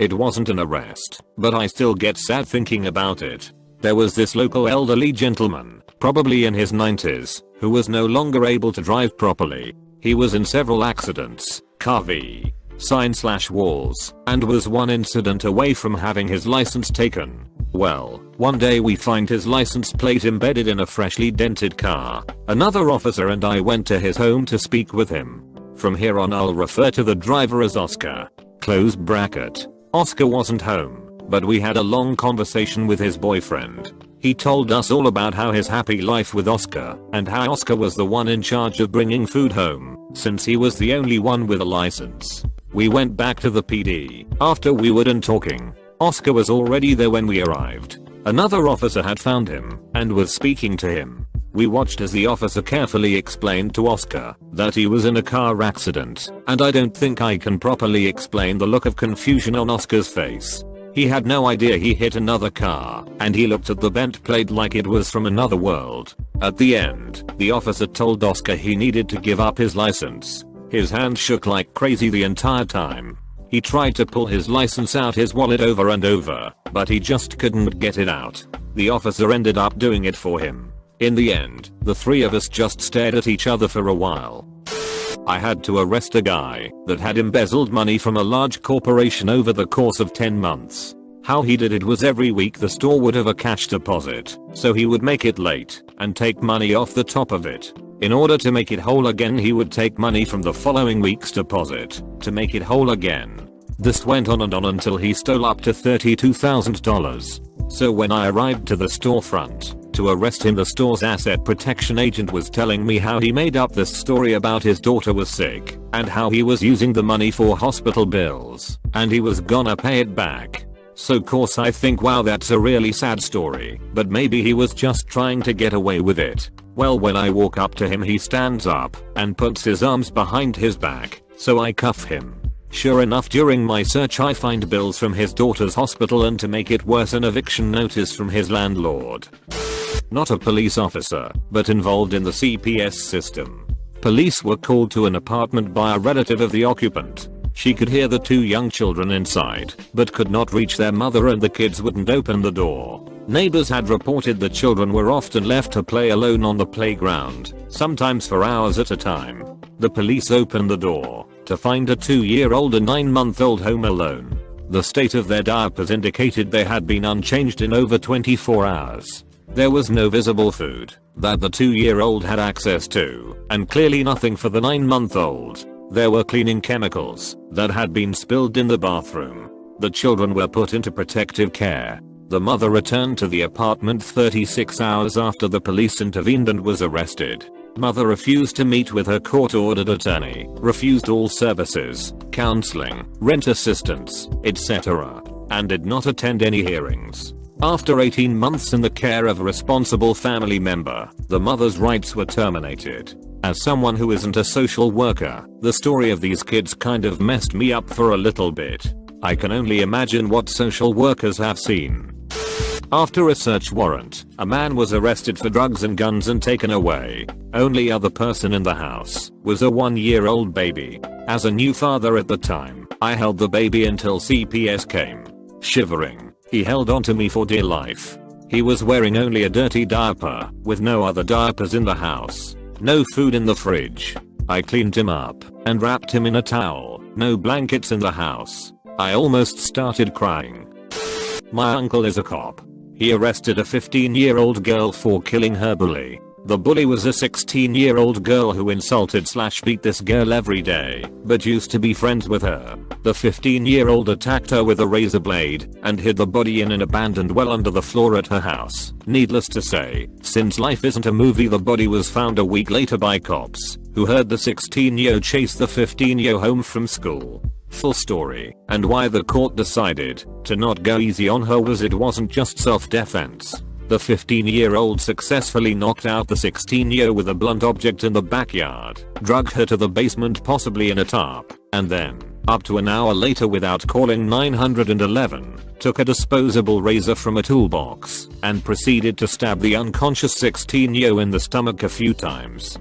It wasn't an arrest, but I still get sad thinking about it. There was this local elderly gentleman, probably in his 90s, who was no longer able to drive properly. He was in several accidents, car v. sign/walls, and was one incident away from having his license taken. Well, one day we find his license plate embedded in a freshly dented car. Another officer and I went to his home to speak with him. From here on I'll refer to the driver as Oscar. Close bracket. Oscar wasn't home, but we had a long conversation with his boyfriend. He told us all about how his happy life with Oscar, and how Oscar was the one in charge of bringing food home, since he was the only one with a license. We went back to the PD. After we were done talking, Oscar was already there when we arrived. Another officer had found him, and was speaking to him. We watched as the officer carefully explained to Oscar that he was in a car accident, and I don't think I can properly explain the look of confusion on Oscar's face. He had no idea he hit another car, and he looked at the bent plate like it was from another world. At the end, the officer told Oscar he needed to give up his license. His hand shook like crazy the entire time. He tried to pull his license out his wallet over and over, but he just couldn't get it out. The officer ended up doing it for him. In the end, the three of us just stared at each other for a while. I had to arrest a guy that had embezzled money from a large corporation over the course of 10 months. How he did it was every week the store would have a cash deposit, so he would make it late and take money off the top of it. In order to make it whole again, he would take money from the following week's deposit to make it whole again. This went on and on until he stole up to $32,000. So when I arrived to the storefront to arrest him, the store's asset protection agent was telling me how he made up this story about his daughter was sick and how he was using the money for hospital bills and he was gonna pay it back. So course I think, wow, that's a really sad story, but maybe he was just trying to get away with it. Well, when I walk up to him, he stands up and puts his arms behind his back, so I cuff him. Sure enough, during my search I find bills from his daughter's hospital and, to make it worse, an eviction notice from his landlord. Not a police officer, but involved in the CPS system. Police were called to an apartment by a relative of the occupant. She could hear the two young children inside, but could not reach their mother and the kids wouldn't open the door. Neighbors had reported the children were often left to play alone on the playground, sometimes for hours at a time. The police opened the door to find a 2-year-old and 9-month-old home alone. The state of their diapers indicated they had been unchanged in over 24 hours. There was no visible food that the 2-year-old had access to, and clearly nothing for the 9-month-old. There were cleaning chemicals that had been spilled in the bathroom. The children were put into protective care. The mother returned to the apartment 36 hours after the police intervened and was arrested. Mother refused to meet with her court-ordered attorney, refused all services, counseling, rent assistance, etc., and did not attend any hearings. After 18 months in the care of a responsible family member, the mother's rights were terminated. As someone who isn't a social worker, the story of these kids kind of messed me up for a little bit. I can only imagine what social workers have seen. After a search warrant, a man was arrested for drugs and guns and taken away. Only other person in the house was a 1-year-old baby. As a new father at the time, I held the baby until CPS came. Shivering, he held onto me for dear life. He was wearing only a dirty diaper, with no other diapers in the house. No food in the fridge. I cleaned him up and wrapped him in a towel. No blankets in the house. I almost started crying. My uncle is a cop. He arrested a 15-year-old girl for killing her bully. The bully was a 16-year-old girl who insulted/beat this girl every day, but used to be friends with her. The 15-year-old attacked her with a razor blade and hid the body in an abandoned well under the floor at her house. Needless to say, since life isn't a movie, the body was found a week later by cops, who heard the 16-year-old chase the 15-year-old home from school. Full story, and why the court decided to not go easy on her was it wasn't just self-defense. The 15-year-old successfully knocked out the 16-year-old with a blunt object in the backyard, dragged her to the basement possibly in a tarp, and then, up to an hour later without calling 911, took a disposable razor from a toolbox and proceeded to stab the unconscious 16-year-old in the stomach a few times.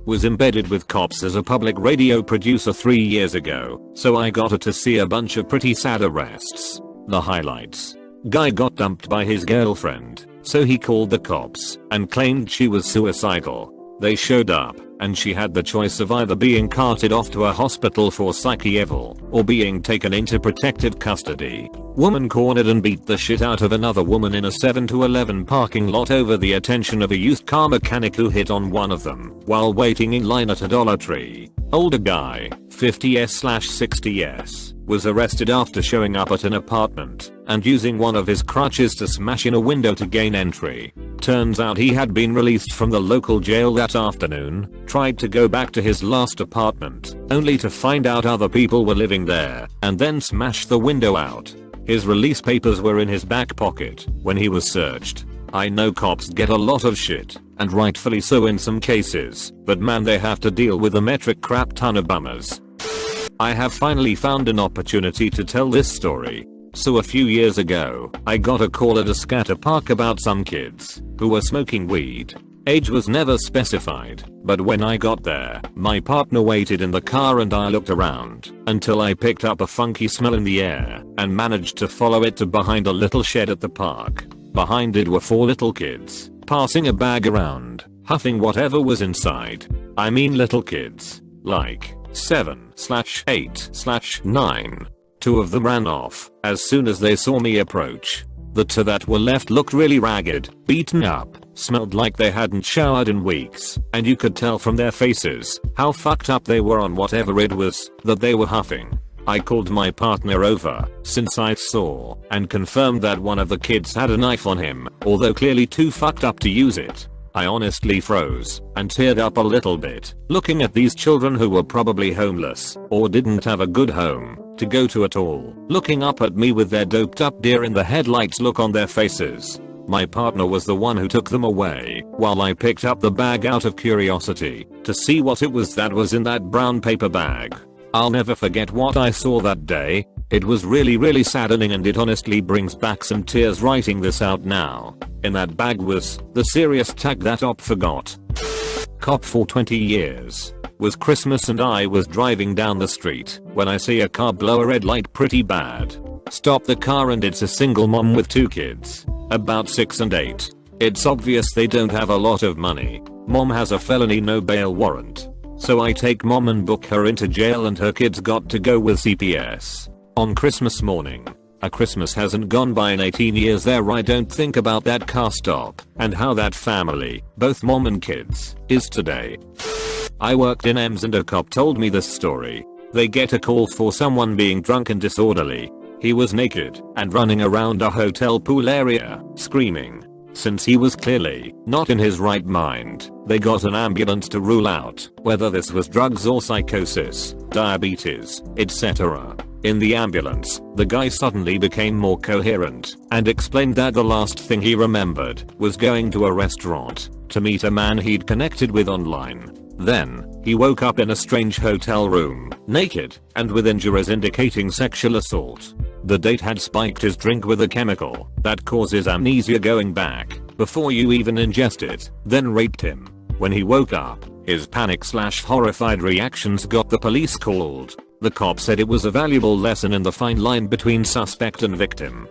was embedded with cops as a public radio producer 3 years ago, so I got her to see a bunch of pretty sad arrests. The highlights. Guy got dumped by his girlfriend, so he called the cops and claimed she was suicidal. They showed up, and she had the choice of either being carted off to a hospital for psyche eval or being taken into protective custody. Woman cornered and beat the shit out of another woman in a 7-Eleven parking lot over the attention of a used car mechanic who hit on one of them while waiting in line at a Dollar Tree. Older guy, 50s/60s, was arrested after showing up at an apartment and using one of his crutches to smash in a window to gain entry. Turns out he had been released from the local jail that afternoon, tried to go back to his last apartment, only to find out other people were living there, and then smash the window out. His release papers were in his back pocket when he was searched. I know cops get a lot of shit, and rightfully so in some cases, but man, they have to deal with a metric crap ton of bummers. I have finally found an opportunity to tell this story. So a few years ago, I got a call at a scatter park about some kids who were smoking weed. Age was never specified, but when I got there, my partner waited in the car and I looked around until I picked up a funky smell in the air and managed to follow it to behind a little shed at the park. Behind it were 4 little kids, passing a bag around, huffing whatever was inside. I mean little kids, like 7/8/9. 2 of them ran off as soon as they saw me approach. The 2 that were left looked really ragged, beaten up, smelled like they hadn't showered in weeks, and you could tell from their faces how fucked up they were on whatever it was that they were huffing. I called my partner over, since I saw and confirmed that one of the kids had a knife on him, although clearly too fucked up to use it. I honestly froze and teared up a little bit, looking at these children who were probably homeless or didn't have a good home to go to at all, looking up at me with their doped up deer in the headlights look on their faces. My partner was the one who took them away, while I picked up the bag out of curiosity to see what it was that was in that brown paper bag. I'll never forget what I saw that day. It was really saddening, and it honestly brings back some tears writing this out now. In that bag was the serious tag that op forgot. Cop for 20 years. Was Christmas and I was driving down the street when I see a car blow a red light pretty bad. Stop the car and it's a single mom with 2 kids, about 6 and 8. It's obvious they don't have a lot of money. Mom has a felony no bail warrant. So I take mom and book her into jail, and her kids got to go with CPS. On Christmas morning. A Christmas hasn't gone by in 18 years there I don't think about that car stop and how that family, both mom and kids, is today. I worked in EMS and a cop told me this story. They get a call for someone being drunk and disorderly. He was naked and running around a hotel pool area, screaming. Since he was clearly not in his right mind, they got an ambulance to rule out whether this was drugs or psychosis, diabetes, etc. In the ambulance, the guy suddenly became more coherent and explained that the last thing he remembered was going to a restaurant to meet a man he'd connected with online. Then, he woke up in a strange hotel room, naked, and with injuries indicating sexual assault. The date had spiked his drink with a chemical that causes amnesia going back before you even ingest it, then raped him. When he woke up, his panic/horrified reactions got the police called. The cop said it was a valuable lesson in the fine line between suspect and victim.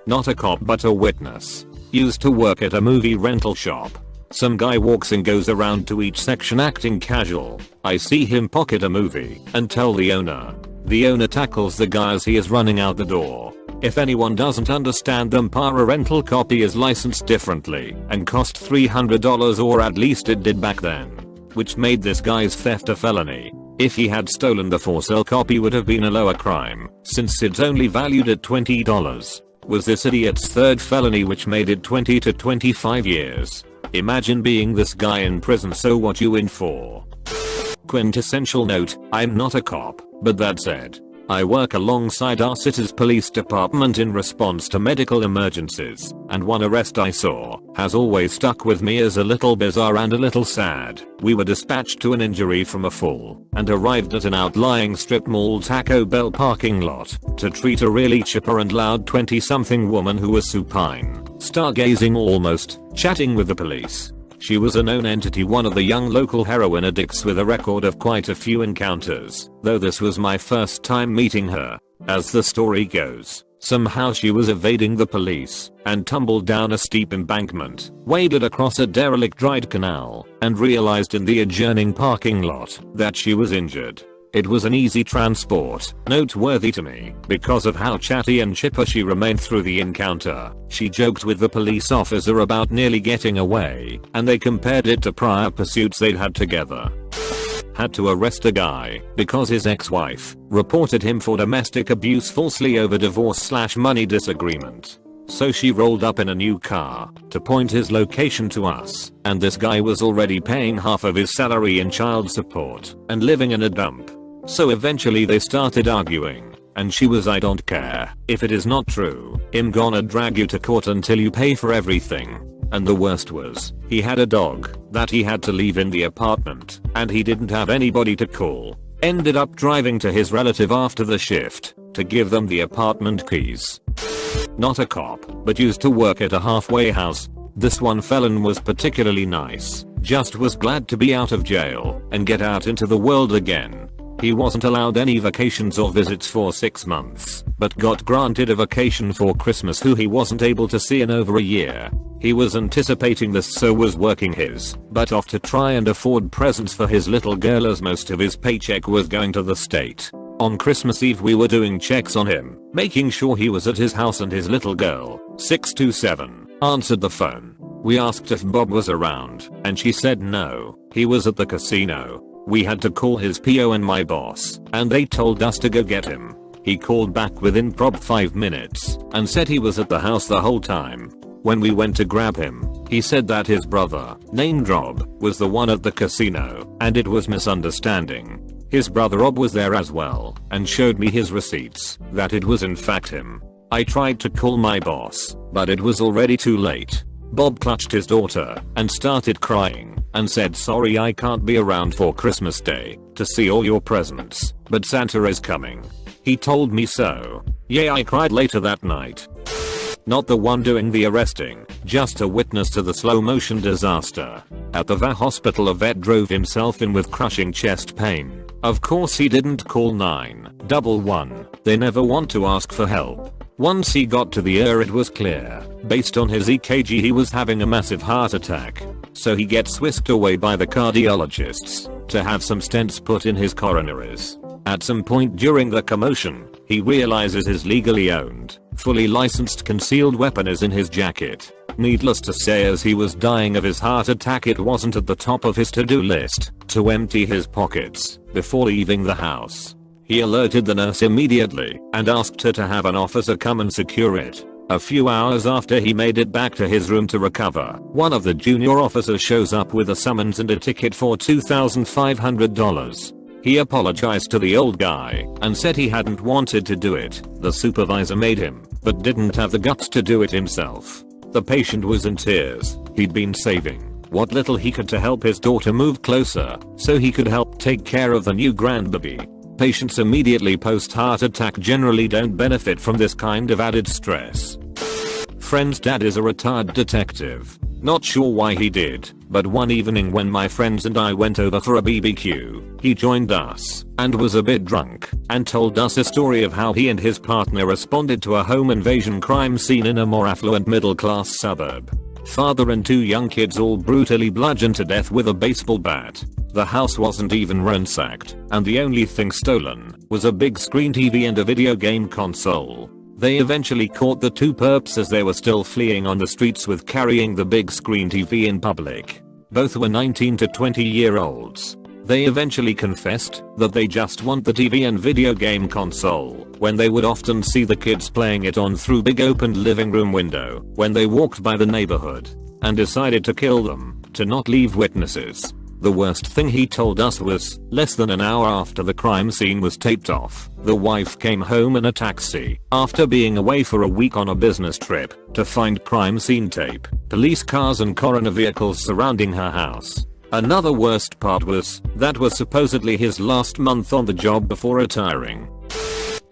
Not a cop but a witness. Used to work at a movie rental shop. Some guy walks and goes around to each section acting casual. I see him pocket a movie and tell the owner. The owner tackles the guy as he is running out the door. If anyone doesn't understand them, a rental copy is licensed differently and cost $300, or at least it did back then, which made this guy's theft a felony. If he had stolen the for sale copy would have been a lower crime, since it's only valued at $20. Was this idiot's 3rd felony, which made it 20 to 25 years. Imagine being this guy in prison. So what you in for? Quintessential note, I'm not a cop, but that said, I work alongside our city's police department in response to medical emergencies, and one arrest I saw has always stuck with me as a little bizarre and a little sad. We were dispatched to an injury from a fall and arrived at an outlying strip mall Taco Bell parking lot to treat a really chipper and loud 20-something woman who was supine, stargazing almost, chatting with the police. She was a known entity, one of the young local heroin addicts with a record of quite a few encounters, though this was my first time meeting her. As the story goes, somehow she was evading the police and tumbled down a steep embankment, waded across a derelict dried canal, and realized in the adjoining parking lot that she was injured. It was an easy transport, noteworthy to me because of how chatty and chipper she remained through the encounter. She joked with the police officer about nearly getting away, and they compared it to prior pursuits they'd had together. Had to arrest a guy because his ex-wife reported him for domestic abuse falsely over divorce/money disagreement. So she rolled up in a new car to point his location to us, and this guy was already paying half of his salary in child support and living in a dump. So eventually they started arguing, and she was, "I don't care if it is not true, I'm gonna drag you to court until you pay for everything." And the worst was, he had a dog that he had to leave in the apartment, and he didn't have anybody to call. Ended up driving to his relative after the shift to give them the apartment keys. Not a cop, but used to work at a halfway house. This one felon was particularly nice, just was glad to be out of jail and get out into the world again. He wasn't allowed any vacations or visits for 6 months, but got granted a vacation for Christmas who he wasn't able to see in over a year. He was anticipating this, so was working his butt off to try and afford presents for his little girl, as most of his paycheck was going to the state. On Christmas Eve we were doing checks on him, making sure he was at his house, and his little girl, 627, answered the phone. We asked if Bob was around, and she said no, he was at the casino. We had to call his PO and my boss, and they told us to go get him. He called back within prob 5 minutes and said he was at the house the whole time. When we went to grab him, he said that his brother, named Rob, was the one at the casino, and it was misunderstanding. His brother Rob was there as well, and showed me his receipts that it was in fact him. I tried to call my boss, but it was already too late. Bob clutched his daughter and started crying and said, "Sorry, I can't be around for Christmas Day to see all your presents, but Santa is coming. He told me so." Yeah, I cried later that night. Not the one doing the arresting, just a witness to the slow motion disaster. At the VA hospital, a vet drove himself in with crushing chest pain. Of course he didn't call 911. They never want to ask for help. Once he got to the ER, it was clear, based on his EKG, he was having a massive heart attack. So he gets whisked away by the cardiologists to have some stents put in his coronaries. At some point during the commotion, he realizes his legally owned, fully licensed concealed weapon is in his jacket. Needless to say, as he was dying of his heart attack, it wasn't at the top of his to-do list to empty his pockets before leaving the house. He alerted the nurse immediately and asked her to have an officer come and secure it. A few hours after he made it back to his room to recover, one of the junior officers shows up with a summons and a ticket for $2,500. He apologized to the old guy and said he hadn't wanted to do it. The supervisor made him, but didn't have the guts to do it himself. The patient was in tears. He'd been saving what little he could to help his daughter move closer so he could help take care of the new grandbaby. Patients immediately post heart attack generally don't benefit from this kind of added stress. Friend's dad is a retired detective. Not sure why he did, but one evening when my friends and I went over for a BBQ, he joined us and was a bit drunk and told us a story of how he and his partner responded to a home invasion crime scene in a more affluent middle-class suburb. Father and 2 young kids all brutally bludgeoned to death with a baseball bat. The house wasn't even ransacked, and the only thing stolen was a big screen TV and a video game console. They eventually caught the 2 perps as they were still fleeing on the streets with carrying the big screen TV in public. Both were 19 to 20-year-olds. They eventually confessed that they just want the TV and video game console, when they would often see the kids playing it on through big opened living room window when they walked by the neighborhood, and decided to kill them to not leave witnesses. The worst thing he told us was, less than an hour after the crime scene was taped off, the wife came home in a taxi after being away for a week on a business trip to find crime scene tape, police cars and coroner vehicles surrounding her house. Another worst part was, that was supposedly his last month on the job before retiring.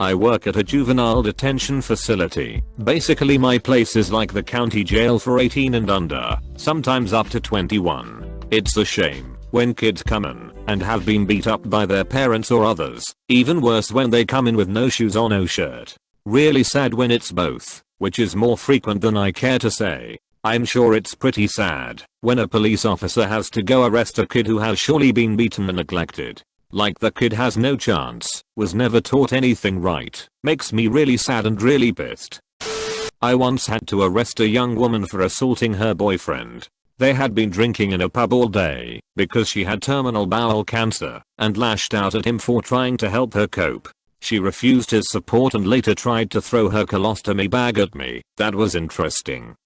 I work at a juvenile detention facility. Basically my place is like the county jail for 18 and under, sometimes up to 21. It's a shame when kids come in and have been beat up by their parents or others. Even worse when they come in with no shoes or no shirt. Really sad when it's both, which is more frequent than I care to say. I'm sure it's pretty sad when a police officer has to go arrest a kid who has surely been beaten and neglected. Like the kid has no chance, was never taught anything right. Makes me really sad and really pissed. I once had to arrest a young woman for assaulting her boyfriend. They had been drinking in a pub all day because she had terminal bowel cancer and lashed out at him for trying to help her cope. She refused his support and later tried to throw her colostomy bag at me. That was interesting.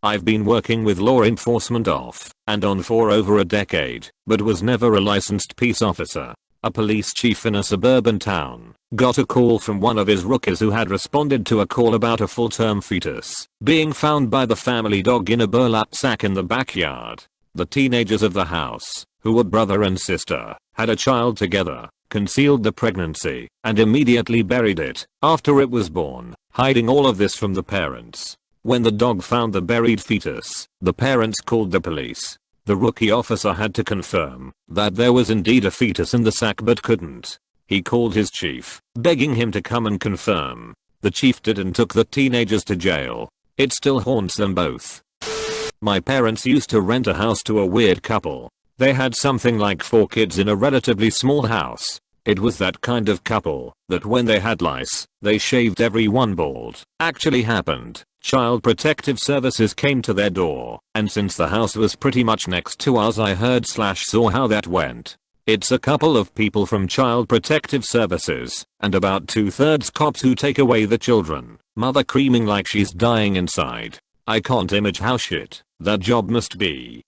I've been working with law enforcement off and on for over a decade, but was never a licensed peace officer. A police chief in a suburban town got a call from one of his rookies who had responded to a call about a full-term fetus being found by the family dog in a burlap sack in the backyard. The teenagers of the house, who were brother and sister, had a child together, concealed the pregnancy, and immediately buried it after it was born, hiding all of this from the parents. When the dog found the buried fetus, the parents called the police. The rookie officer had to confirm that there was indeed a fetus in the sack but couldn't. He called his chief, begging him to come and confirm. The chief did and took the teenagers to jail. It still haunts them both. My parents used to rent a house to a weird couple. They had something like 4 kids in a relatively small house. It was that kind of couple that when they had lice, they shaved everyone bald. Actually happened. Child Protective Services came to their door, and since the house was pretty much next to us I heard/saw how that went. It's a couple of people from Child Protective Services, and about 2/3 cops who take away the children, mother screaming like she's dying inside. I can't imagine how shit that job must be.